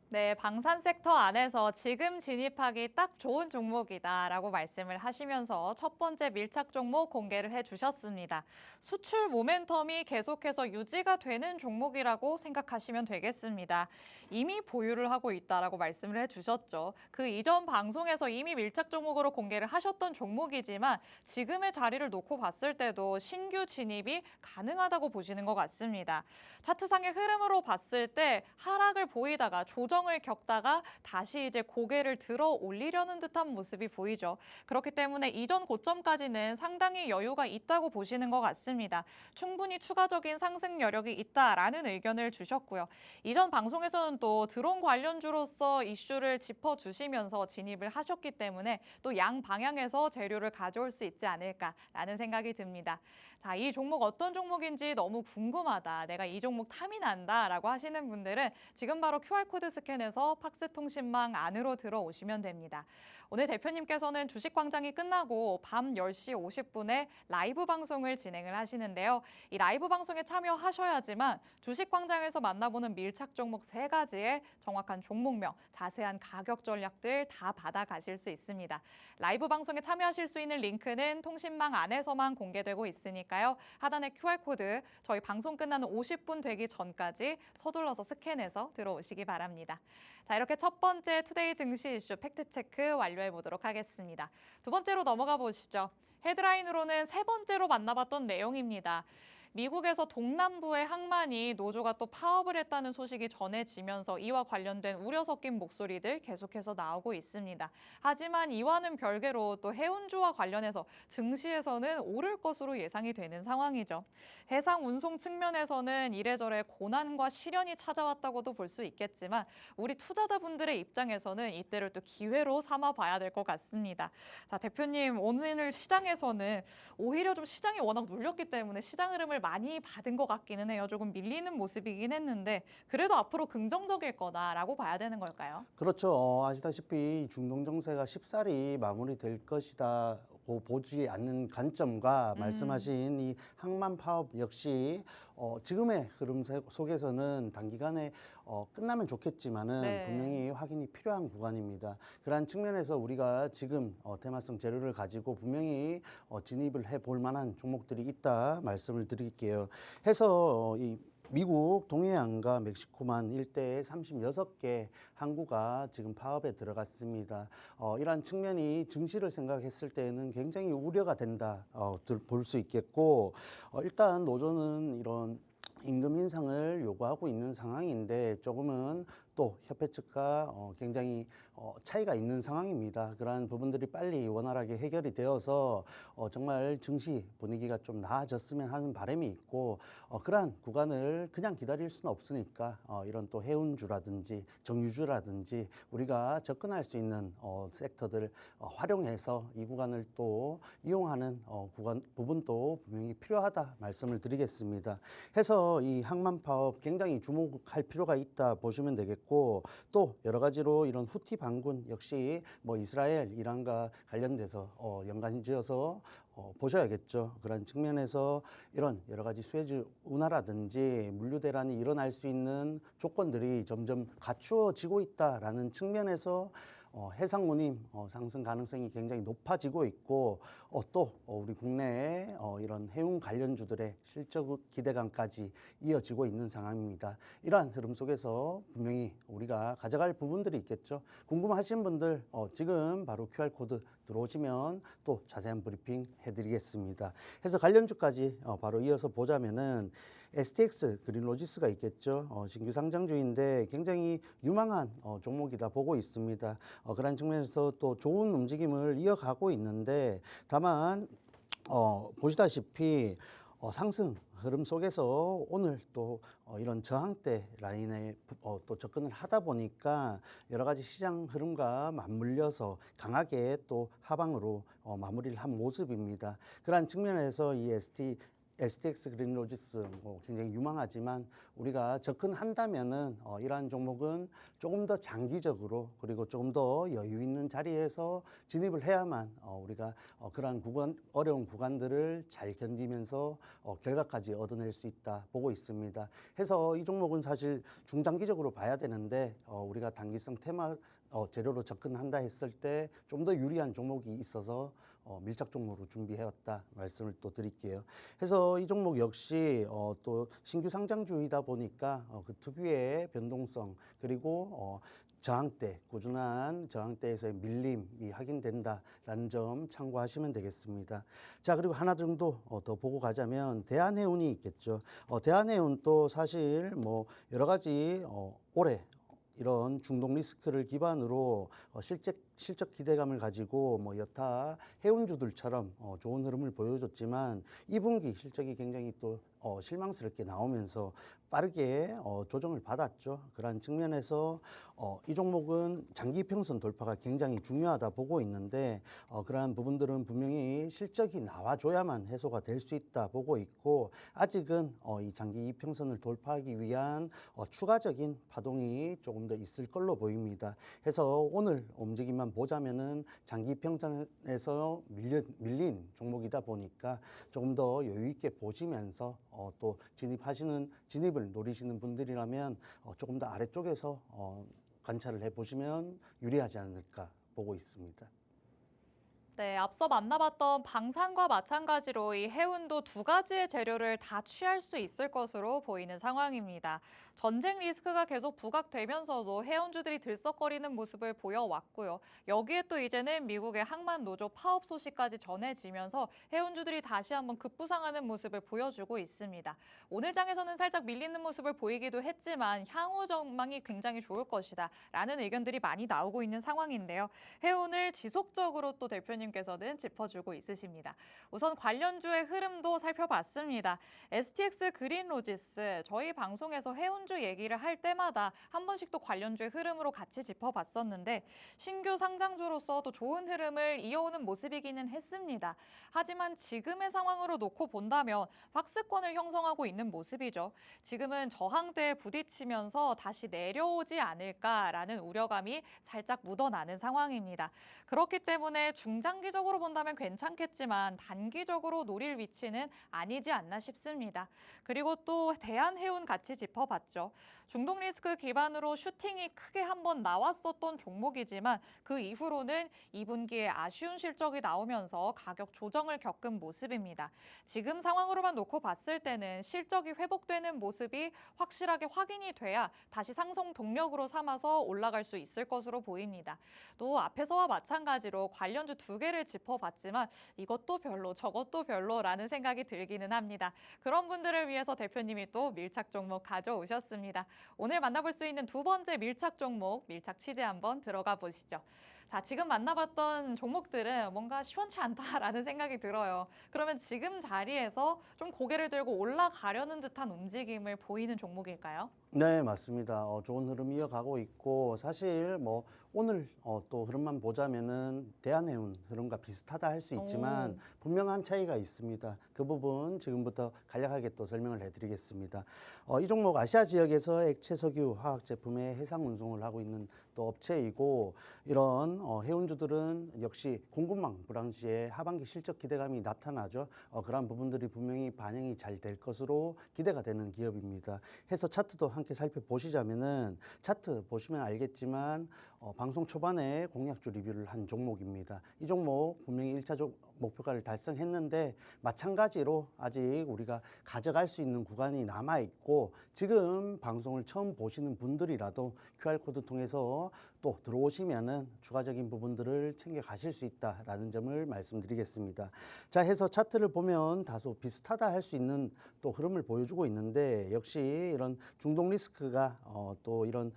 네, 방산 섹터 안에서 지금 진입하기 딱 좋은 종목이다라고 말씀을 하시면서 첫 번째 밀착 종목 공개를 해주셨습니다. 수출 모멘텀이 계속해서 유지가 되는 종목이라고 생각하시면 되겠습니다. 이미 보유를 하고 있다라고 말씀을 해주셨죠. 그 이전 방송에서 이미 밀착 종목으로 공개를 하셨던 종목이지만 지금의 자리를 놓고 봤을 때도 신규 진입이 가능하다고 보시는 것 같습니다. 차트상의 흐름으로 봤을 때 하락을 보이다가 조정을 겪다가 다시 이제 고개를 들어 올리려는 듯한 모습이 보이죠. 그렇기 때문에 이전 고점까지는 상당히 여유가 있다고 보시는 것 같습니다. 충분히 추가적인 상승 여력이 있다라는 의견을 주셨고요. 이전 방송에서는 또 드론 관련주로서 이슈를 짚어주시면서 진입을 하셨기 때문에 또 양 방향에서 재료를 가져올 수 있지 않을까라는 생각이 듭니다. 자, 이 종목 어떤 종목인지 너무 궁금하다. 내가 이 종목 탐이 난다라고 하시는 분들은 지금 바로 QR코드 스캔해서 팍스통신망 안으로 들어오시면 됩니다. 오늘 대표님께서는 주식광장이 끝나고 밤 10시 50분에 라이브 방송을 진행을 하시는데요. 이 라이브 방송에 참여하셔야지만 주식광장에서 만나보는 밀착 종목 3가지의 정확한 종목명, 자세한 가격 전략들 다 받아가실 수 있습니다. 라이브 방송에 참여하실 수 있는 링크는 통신망 안에서만 공개되고 있으니까요. 하단의 QR코드 저희 방송 끝나는 50분 되기 전까지 서둘러서 스캔해서 들어오시기 바랍니다. 자, 이렇게 첫 번째 투데이 증시 이슈 팩트체크 완료해 보도록 하겠습니다. 두 번째로 넘어가 보시죠. 헤드라인으로는 세 번째로 만나봤던 내용입니다. 미국에서 동남부의 항만이 노조가 또 파업을 했다는 소식이 전해지면서 이와 관련된 우려 섞인 목소리들 계속해서 나오고 있습니다. 하지만 이와는 별개로 또 해운주와 관련해서 증시에서는 오를 것으로 예상이 되는 상황이죠. 해상 운송 측면에서는 이래저래 고난과 시련이 찾아왔다고도 볼 수 있겠지만 우리 투자자분들의 입장에서는 이때를 또 기회로 삼아 봐야 될 것 같습니다. 자, 대표님, 오늘 시장에서는 오히려 좀 시장이 워낙 눌렸기 때문에 시장 흐름을 많이 받은 것 같기는 해요. 조금 밀리는 모습이긴 했는데 그래도 앞으로 긍정적일 거다라고 봐야 되는 걸까요? 그렇죠. 아시다시피 중동 정세가 쉽사리 마무리될 것이다. 보지 않는 관점과 말씀하신 이 항만 파업 역시 지금의 흐름 속에서는 단기간에 끝나면 좋겠지만은 네. 분명히 확인이 필요한 구간입니다. 그러한 측면에서 우리가 지금 테마성 재료를 가지고 분명히 진입을 해볼 만한 종목들이 있다 말씀을 드릴게요. 해서 이 미국 동해안과 멕시코만 일대에 36개 항구가 지금 파업에 들어갔습니다. 이러한 측면이 증시를 생각했을 때는 굉장히 우려가 된다 볼 수 있겠고 일단 노조는 이런 임금 인상을 요구하고 있는 상황인데 조금은 또 협회 측과 굉장히 차이가 있는 상황입니다. 그러한 부분들이 빨리 원활하게 해결이 되어서 정말 증시 분위기가 좀 나아졌으면 하는 바람이 있고 그러한 구간을 그냥 기다릴 수는 없으니까 이런 또 해운주라든지 정유주라든지 우리가 접근할 수 있는 섹터들 활용해서 이 구간을 또 이용하는 부분도 분명히 필요하다 말씀을 드리겠습니다. 해서 이 항만 파업 굉장히 주목할 필요가 있다 보시면 되겠고 있고 또 여러 가지로 이런 후티 반군 역시 뭐 이스라엘, 이란과 관련돼서 연관지어서 보셔야겠죠. 그런 측면에서 이런 여러 가지 수에즈 운하라든지 물류 대란이 일어날 수 있는 조건들이 점점 갖추어지고 있다라는 측면에서 해상 운임 상승 가능성이 굉장히 높아지고 있고 또 우리 국내에 이런 해운 관련주들의 실적 기대감까지 이어지고 있는 상황입니다. 이러한 흐름 속에서 분명히 우리가 가져갈 부분들이 있겠죠. 궁금하신 분들 지금 바로 QR코드 들어오시면 또 자세한 브리핑 해드리겠습니다. 해서 관련주까지 바로 이어서 보자면은 STX 그린로지스가 있겠죠. 신규 상장주인데 굉장히 유망한 종목이다 보고 있습니다. 그런 측면에서 또 좋은 움직임을 이어가고 있는데 다만 보시다시피 상승 흐름 속에서 오늘 또 이런 저항대 라인에 또 접근을 하다 보니까 여러 가지 시장 흐름과 맞물려서 강하게 또 하방으로 마무리를 한 모습입니다. 그러한 측면에서 이 STX 그린로지스 굉장히 유망하지만 우리가 접근한다면은 이러한 종목은 조금 더 장기적으로 그리고 조금 더 여유 있는 자리에서 진입을 해야만 우리가 그러한 어려운 구간들을 잘 견디면서 결과까지 얻어낼 수 있다 보고 있습니다. 해서 이 종목은 사실 중장기적으로 봐야 되는데 우리가 단기성 테마 재료로 접근한다 했을 때 좀 더 유리한 종목이 있어서 밀착 종목으로 준비해왔다 말씀을 또 드릴게요. 해서 이 종목 역시 또 신규 상장주이다 보니까 그 특유의 변동성 그리고 저항대, 꾸준한 저항대에서의 밀림이 확인된다라는 점 참고하시면 되겠습니다. 자, 그리고 하나 정도 더 보고 가자면 대한해운이 있겠죠. 대한해운 또 사실 뭐 여러 가지 올해 이런 중동 리스크를 기반으로 실적 기대감을 가지고 뭐 여타 해운주들처럼 좋은 흐름을 보여줬지만 2분기 실적이 굉장히 또 실망스럽게 나오면서 빠르게 조정을 받았죠. 그러한 측면에서 이 종목은 장기 평선 돌파가 굉장히 중요하다 보고 있는데 그러한 부분들은 분명히 실적이 나와줘야만 해소가 될 수 있다 보고 있고 아직은 이 장기 이평선을 돌파하기 위한 추가적인 파동이 조금 더 있을 걸로 보입니다. 해서 오늘 움직임만 보자면은 장기 이평선에서 밀린 종목이다 보니까 조금 더 여유 있게 보시면서 또 진입을 노리시는 분들이라면 조금 더 아래쪽에서 관찰을 해보시면 유리하지 않을까 보고 있습니다. 네, 앞서 만나봤던 방산과 마찬가지로 이 해운도 두 가지의 재료를 다 취할 수 있을 것으로 보이는 상황입니다. 전쟁 리스크가 계속 부각되면서도 해운주들이 들썩거리는 모습을 보여왔고요. 여기에 또 이제는 미국의 항만 노조 파업 소식까지 전해지면서 해운주들이 다시 한번 급부상하는 모습을 보여주고 있습니다. 오늘 장에서는 살짝 밀리는 모습을 보이기도 했지만 향후 전망이 굉장히 좋을 것이다 라는 의견들이 많이 나오고 있는 상황인데요. 해운을 지속적으로 또 대표님께서는 짚어주고 있으십니다. 우선 관련주의 흐름도 살펴봤습니다. STX 그린로지스 저희 방송에서 해운주 얘기를 할 때마다 한 번씩 또 관련주의 흐름으로 같이 짚어봤었는데 신규 상장주로서 또 좋은 흐름을 이어오는 모습이기는 했습니다. 하지만 지금의 상황으로 놓고 본다면 박스권을 형성하고 있는 모습이죠. 지금은 저항대에 부딪히면서 다시 내려오지 않을까라는 우려감이 살짝 묻어나는 상황입니다. 그렇기 때문에 중장기적으로 본다면 괜찮겠지만 단기적으로 노릴 위치는 아니지 않나 싶습니다. 그리고 또 대한해운 같이 짚어봤죠. 중동 리스크 기반으로 슈팅이 크게 한번 나왔었던 종목이지만 그 이후로는 2분기에 아쉬운 실적이 나오면서 가격 조정을 겪은 모습입니다. 지금 상황으로만 놓고 봤을 때는 실적이 회복되는 모습이 확실하게 확인이 돼야 다시 상승 동력으로 삼아서 올라갈 수 있을 것으로 보입니다. 또 앞에서와 마찬가지로 관련주 두 개를 짚어봤지만 이것도 별로 저것도 별로라는 생각이 들기는 합니다. 그런 분들을 위해서 대표님이 또 밀착 종목 가져오셨습니다. 오늘 만나볼 수 있는 두 번째 밀착 종목, 밀착 취재 한번 들어가 보시죠. 자, 지금 만나봤던 종목들은 뭔가 시원치 않다라는 생각이 들어요. 그러면 지금 자리에서 좀 고개를 들고 올라가려는 듯한 움직임을 보이는 종목일까요? 네, 맞습니다. 좋은 흐름 이어가고 있고 사실 뭐 오늘 또 흐름만 보자면은 대한해운 흐름과 비슷하다 할 수 있지만 오. 분명한 차이가 있습니다. 그 부분 지금부터 간략하게 또 설명을 해드리겠습니다. 이 종목 아시아 지역에서 액체 석유 화학 제품의 해상 운송을 하고 있는 또 업체이고 이런 해운주들은 역시 공급망 불황 시에 하반기 실적 기대감이 나타나죠. 그러한 부분들이 분명히 반영이 잘 될 것으로 기대가 되는 기업입니다. 해서 차트도 함께 살펴보시자면은 차트 보시면 알겠지만 방송 초반에 공약주 리뷰를 한 종목입니다. 이 종목 분명히 1차 목표가를 달성했는데 마찬가지로 아직 우리가 가져갈 수 있는 구간이 남아 있고 지금 방송을 처음 보시는 분들이라도 QR코드 통해서 또 들어오시면은 추가적인 부분들을 챙겨 가실 수 있다라는 점을 말씀드리겠습니다. 자, 해서 차트를 보면 다소 비슷하다 할 수 있는 또 흐름을 보여주고 있는데 역시 이런 중동 리스크가 또 이런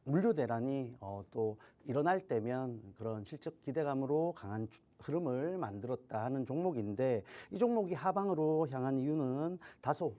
물류 대란이 또 일어날 때면 그런 실적 기대감으로 강한 흐름을 만들었다 하는 종목인데 이 종목이 하방으로 향한 이유는 다소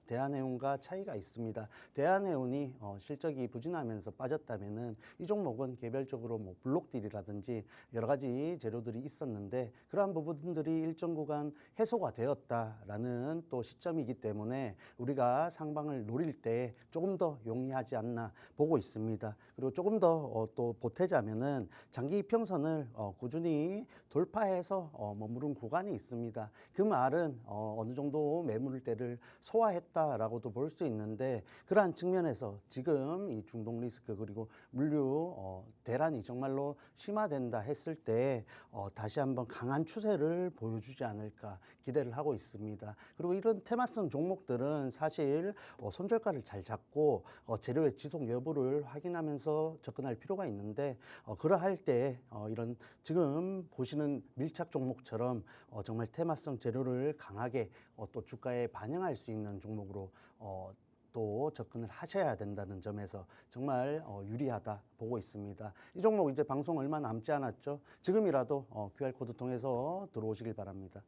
대한해운과 차이가 있습니다. 대한해운이 실적이 부진하면서 빠졌다면은 이 종목은 개별적으로 뭐 블록딜이라든지 여러 가지 재료들이 있었는데 그러한 부분들이 일정 구간 해소가 되었다라는 또 시점이기 때문에 우리가 상방을 노릴 때 조금 더 용이하지 않나 보고 있습니다. 그리고 조금 더 또 보태자면은 장기 이평선을 꾸준히 돌파해서 머무른 구간이 있습니다. 그 말은 어느 정도 매물대를 소화했다라고도 볼 수 있는데 그러한 측면에서 지금 이 중동 리스크 그리고 물류 대란이 정말로 심화된다 했을 때 다시 한번 강한 추세를 보여주지 않을까 기대를 하고 있습니다. 그리고 이런 테마성 종목들은 사실 손절가를 잘 잡고 재료의 지속 여부를 확인하면서 접근할 필요가 있는데 그러할 때 이런 지금 보시는 밀착 종목처럼 정말 테마성 재료를 강하게 또 주가에 반영할 수 있는 종목으로 또 접근을 하셔야 된다는 점에서 정말 유리하다 보고 있습니다. 이 종목 이제 방송 얼마 남지 않았죠? 지금이라도 QR코드 통해서 들어오시길 바랍니다.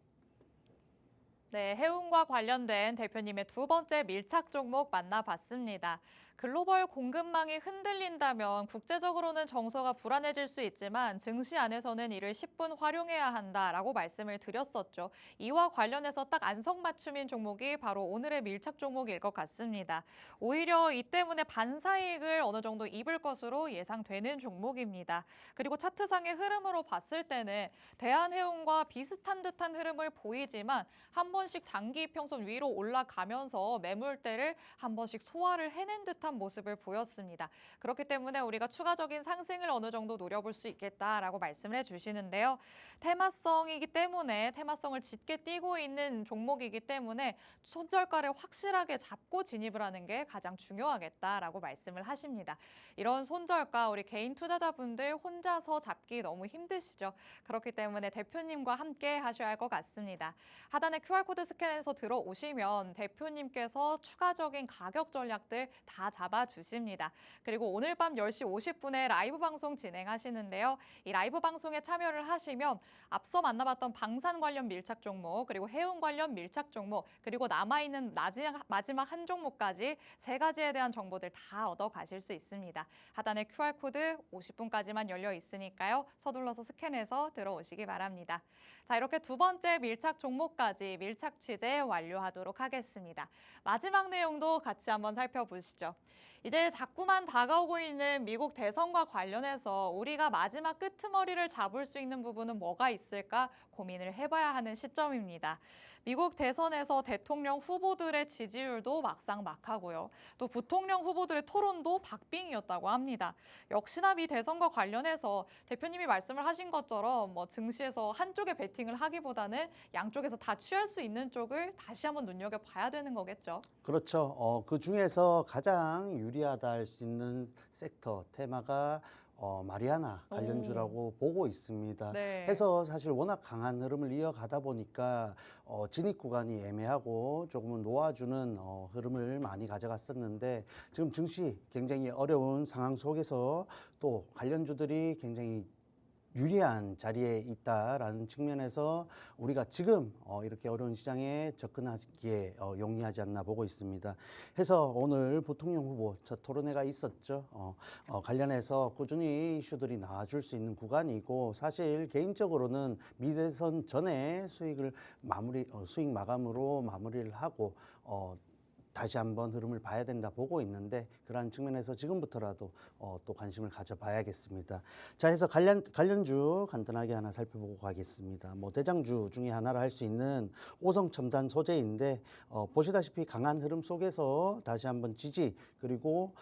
네, 해운과 관련된 대표님의 두 번째 밀착 종목 만나봤습니다. 글로벌 공급망이 흔들린다면 국제적으로는 정서가 불안해질 수 있지만 증시 안에서는 이를 10분 활용해야 한다라고 말씀을 드렸었죠. 이와 관련해서 딱 안성맞춤인 종목이 바로 오늘의 밀착 종목일 것 같습니다. 오히려 이 때문에 반사이익을 어느 정도 입을 것으로 예상되는 종목입니다. 그리고 차트상의 흐름으로 봤을 때는 대한해운과 비슷한 듯한 흐름을 보이지만 한 번씩 장기 이평선 위로 올라가면서 매물대를 한 번씩 소화를 해낸 듯한 모습을 보였습니다. 그렇기 때문에 우리가 추가적인 상승을 어느 정도 노려볼 수 있겠다라고 말씀을 해주시는데요. 테마성이기 때문에 테마성을 짙게 띄고 있는 종목이기 때문에 손절가를 확실하게 잡고 진입을 하는 게 가장 중요하겠다라고 말씀을 하십니다. 이런 손절가 우리 개인 투자자분들 혼자서 잡기 너무 힘드시죠. 그렇기 때문에 대표님과 함께 하셔야 할 것 같습니다. 하단에 QR코드 스캔해서 들어오시면 대표님께서 추가적인 가격 전략들 다 잡아주십니다. 그리고 오늘 밤 10시 50분에 라이브 방송 진행하시는데요. 이 라이브 방송에 참여를 하시면 앞서 만나봤던 방산 관련 밀착 종목, 그리고 해운 관련 밀착 종목, 그리고 남아있는 마지막 한 종목까지 세 가지에 대한 정보들 다 얻어 가실 수 있습니다. 하단에 QR코드 50분까지만 열려 있으니까요. 서둘러서 스캔해서 들어오시기 바랍니다. 자, 이렇게 두 번째 밀착 종목까지 밀착 취재 완료하도록 하겠습니다. 마지막 내용도 같이 한번 살펴보시죠. 이제 자꾸만 다가오고 있는 미국 대선과 관련해서 우리가 마지막 끄트머리를 잡을 수 있는 부분은 뭐가 있을까 고민을 해봐야 하는 시점입니다. 미국 대선에서 대통령 후보들의 지지율도 막상막하고요. 또 부통령 후보들의 토론도 박빙이었다고 합니다. 역시나 미 대선과 관련해서 대표님이 말씀을 하신 것처럼 뭐 증시에서 한쪽에 베팅을 하기보다는 양쪽에서 다 취할 수 있는 쪽을 다시 한번 눈여겨봐야 되는 거겠죠. 그렇죠. 그 중에서 가장 유리하다 할 수 있는 섹터 테마가 마리아나 관련주라고 보고 있습니다. 네. 해서 사실 워낙 강한 흐름을 이어가다 보니까 진입 구간이 애매하고 조금은 놓아주는 흐름을 많이 가져갔었는데 지금 증시 굉장히 어려운 상황 속에서 또 관련주들이 굉장히 유리한 자리에 있다라는 측면에서 우리가 지금 이렇게 어려운 시장에 접근하기에 용이하지 않나 보고 있습니다. 해서 오늘 부통령 후보 첫 토론회가 있었죠. 관련해서 꾸준히 이슈들이 나와줄 수 있는 구간이고 사실 개인적으로는 미대선 전에 수익 마감으로 마무리를 하고 다시 한번 흐름을 봐야 된다 보고 있는데 그러한 측면에서 지금부터라도 또 관심을 가져봐야겠습니다. 자, 해서 관련주 간단하게 하나 살펴보고 가겠습니다. 뭐 대장주 중에 하나로 할 수 있는 오성첨단 소재인데 보시다시피 강한 흐름 속에서 다시 한번 지지 그리고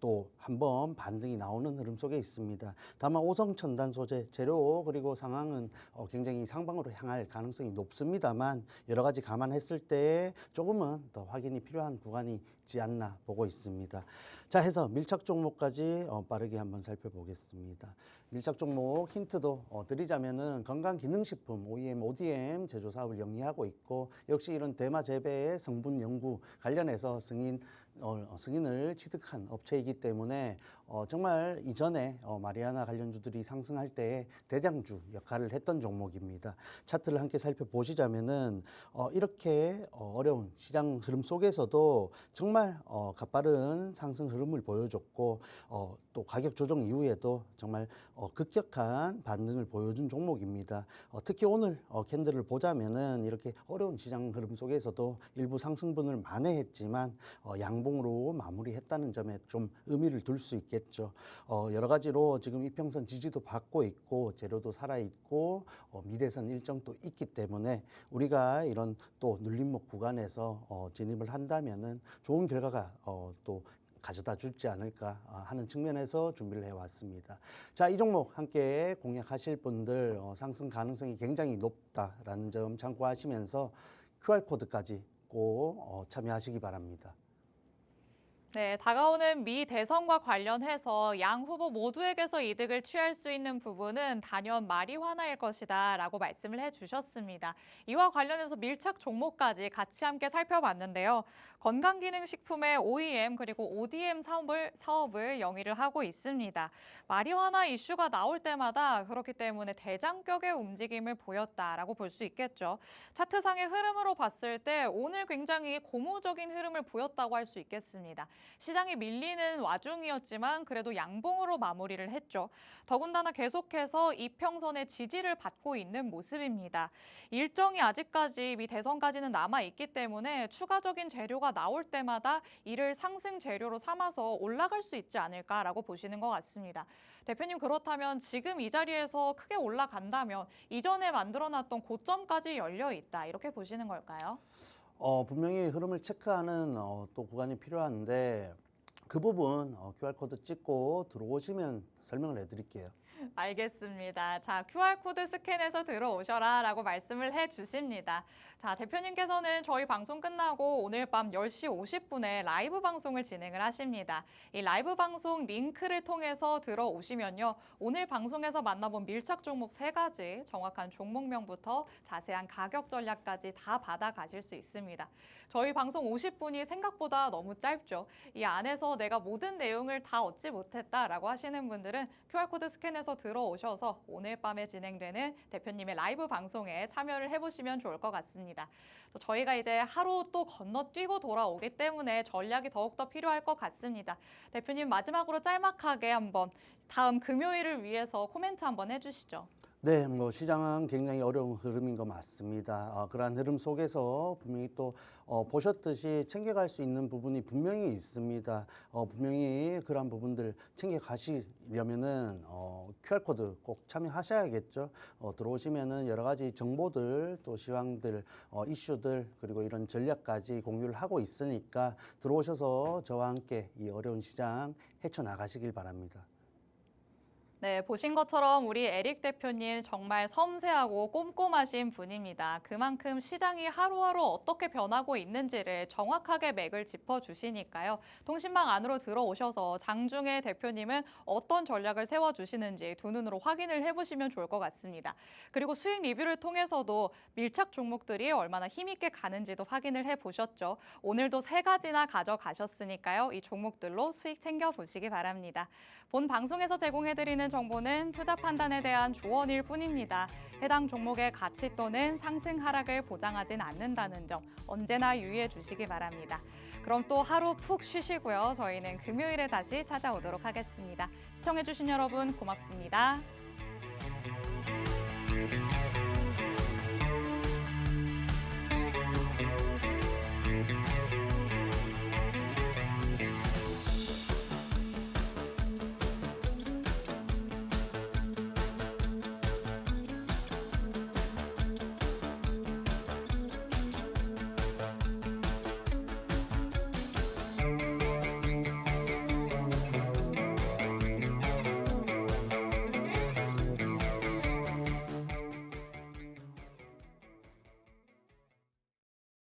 또 한번 반등이 나오는 흐름 속에 있습니다. 다만 오성첨단 소재 재료 그리고 상황은 굉장히 상방으로 향할 가능성이 높습니다만 여러 가지 감안했을 때 조금은 더 확인이 필요한 구간이 있지 않나 보고 있습니다. 자, 해서 밀착 종목까지 빠르게 한번 살펴보겠습니다. 밀착 종목 힌트도 드리자면은 건강기능식품 OEM, ODM 제조 사업을 영위하고 있고 역시 이런 대마 재배의 성분 연구 관련해서 승인을 취득한 업체이기 때문에 정말 이전에 마리아나 관련주들이 상승할 때 대장주 역할을 했던 종목입니다. 차트를 함께 살펴보시자면은 이렇게 어려운 시장 흐름 속에서도 정말 가파른 상승 흐름을 보여줬고 또 가격 조정 이후에도 정말 급격한 반등을 보여준 종목입니다. 특히 오늘 캔들을 보자면은 이렇게 어려운 시장 흐름 속에서도 일부 상승분을 만회했지만 양봉으로 마무리했다는 점에 좀 의미를 둘 수 있겠죠. 여러 가지로 지금 이평선 지지도 받고 있고 재료도 살아 있고 미대선 일정도 있기 때문에 우리가 이런 또 눌림목 구간에서 진입을 한다면은 좋은 결과가 또 가져다 줄지 않을까 하는 측면에서 준비를 해왔습니다. 자, 이 종목 함께 공략하실 분들 상승 가능성이 굉장히 높다라는 점 참고하시면서 QR코드까지 꼭 참여하시기 바랍니다. 네, 다가오는 미 대선과 관련해서 양 후보 모두에게서 이득을 취할 수 있는 부분은 단연 마리화나일 것이다 라고 말씀을 해주셨습니다. 이와 관련해서 밀착 종목까지 같이 함께 살펴봤는데요. 건강기능식품의 OEM 그리고 ODM 사업을 영위를 하고 있습니다. 마리화나 이슈가 나올 때마다 그렇기 때문에 대장격의 움직임을 보였다라고 볼 수 있겠죠. 차트상의 흐름으로 봤을 때 오늘 굉장히 고무적인 흐름을 보였다고 할 수 있겠습니다. 시장이 밀리는 와중이었지만 그래도 양봉으로 마무리를 했죠. 더군다나 계속해서 이평선의 지지를 받고 있는 모습입니다. 일정이 아직까지 미 대선까지는 남아있기 때문에 추가적인 재료가 나올 때마다 이를 상승 재료로 삼아서 올라갈 수 있지 않을까라고 보시는 것 같습니다. 대표님, 그렇다면 지금 이 자리에서 크게 올라간다면 이전에 만들어놨던 고점까지 열려 있다 이렇게 보시는 걸까요? 분명히 흐름을 체크하는 또 구간이 필요한데 그 부분 QR코드 찍고 들어오시면 설명을 해드릴게요. 알겠습니다. 자, QR코드 스캔해서 들어오셔라 라고 말씀을 해주십니다. 자, 대표님께서는 저희 방송 끝나고 오늘 밤 10시 50분에 라이브 방송을 진행을 하십니다. 이 라이브 방송 링크를 통해서 들어오시면요. 오늘 방송에서 만나본 밀착 종목 3가지, 정확한 종목명부터 자세한 가격 전략까지 다 받아가실 수 있습니다. 저희 방송 50분이 생각보다 너무 짧죠. 이 안에서 내가 모든 내용을 다 얻지 못했다라고 하시는 분들은 QR코드 스캔해서 들어오셔서 오늘 밤에 진행되는 대표님의 라이브 방송에 참여를 해보시면 좋을 것 같습니다. 또 저희가 이제 하루 또 건너뛰고 돌아오기 때문에 전략이 더욱더 필요할 것 같습니다. 대표님, 마지막으로 짤막하게 한번 다음 금요일을 위해서 코멘트 한번 해주시죠. 네, 뭐 시장은 굉장히 어려운 흐름인 거 맞습니다. 그러한 흐름 속에서 분명히 또 보셨듯이 챙겨갈 수 있는 부분이 분명히 있습니다. 분명히 그러한 부분들 챙겨가시려면은 QR코드 꼭 참여하셔야겠죠. 들어오시면은 여러 가지 정보들, 또 시황들, 이슈들, 그리고 이런 전략까지 공유를 하고 있으니까 들어오셔서 저와 함께 이 어려운 시장 헤쳐나가시길 바랍니다. 네, 보신 것처럼 우리 에릭 대표님 정말 섬세하고 꼼꼼하신 분입니다. 그만큼 시장이 하루하루 어떻게 변하고 있는지를 정확하게 맥을 짚어주시니까요. 통신망 안으로 들어오셔서 장중에 대표님은 어떤 전략을 세워주시는지 두 눈으로 확인을 해보시면 좋을 것 같습니다. 그리고 수익 리뷰를 통해서도 밀착 종목들이 얼마나 힘있게 가는지도 확인을 해보셨죠. 오늘도 3가지나 가져가셨으니까요. 이 종목들로 수익 챙겨보시기 바랍니다. 본 방송에서 제공해드리는 정보는 투자 판단에 대한 조언일 뿐입니다. 해당 종목의 가치 또는 상승 하락을 보장하진 않는다는 점 언제나 유의해 주시기 바랍니다. 그럼 또 하루 푹 쉬시고요. 저희는 금요일에 다시 찾아오도록 하겠습니다. 시청해주신 여러분 고맙습니다.